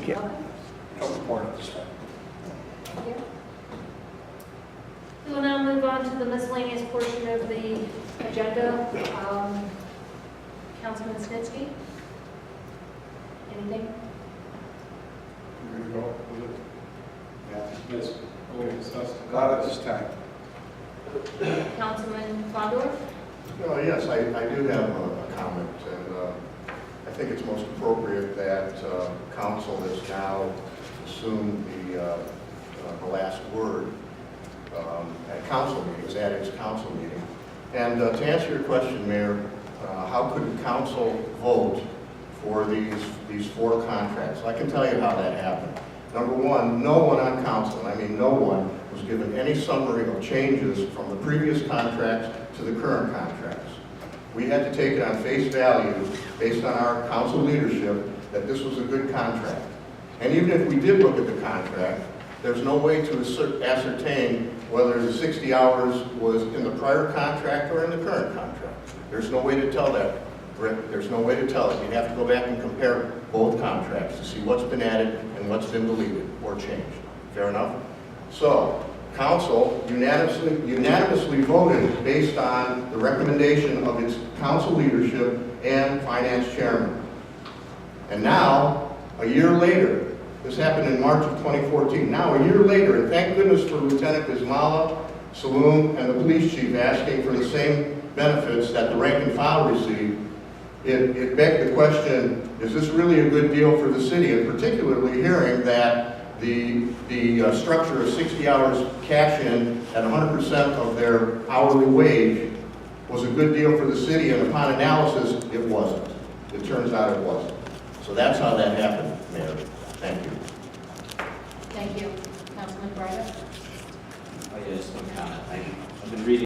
Yeah. Okay. No report at this time. Thank you. We will now move on to the miscellaneous portion of the agenda. Councilman Snitsky? Anything? We're going to go with it. Yeah. Yes, fully discussed. Not at this time. Councilman Fraundorf? Oh, yes, I do have a comment, and I think it's most appropriate that council has now assumed the last word at council meetings, at its council meeting. And to answer your question, Mayor, how could council vote for these 4 contracts? I can tell you how that happened. Number one, no one on council, and I mean no one, was given any summary of changes from the previous contracts to the current contracts. We had to take it on face value, based on our council leadership, that this was a good contract. And even if we did look at the contract, there's no way to ascertain whether the 60 hours was in the prior contract or in the current contract. There's no way to tell that, Rick. There's no way to tell it. You have to go back and compare both contracts to see what's been added and what's been deleted or changed. Fair enough? So, council unanimously voted based on the recommendation of its council leadership and finance chairman. And now, a year later, this happened in March of 2014. Now, a year later, and thank goodness for Lieutenant Bismala, Saloom, and the police chief asking for the same benefits that the rank and file received, it begged the question, is this really a good deal for the city? And particularly hearing that the structure of 60 hours cash in at 100% of their hourly wage was a good deal for the city, and upon analysis, it wasn't. It turns out it wasn't. So that's how that happened, Mayor. Thank you. Thank you. Councilman Breyer? Oh, yes, one comment. I've been reading